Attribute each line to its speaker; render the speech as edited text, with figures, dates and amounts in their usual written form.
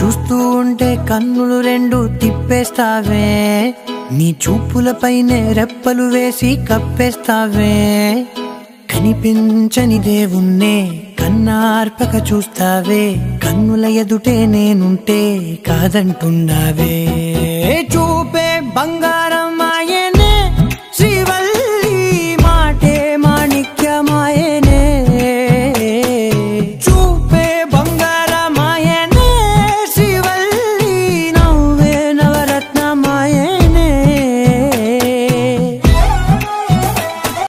Speaker 1: చూస్తూ ఉంటే కన్నులు రెండు తిప్పేస్తావే, నీ చూపులపైనే రెప్పలు వేసి కప్పేస్తావే. కనిపించని దేవుణ్ణే కన్నార్పక చూస్తావే, కన్నుల ఎదుటే నేనుంటే కాదంటున్నావే. చూపే బంగారు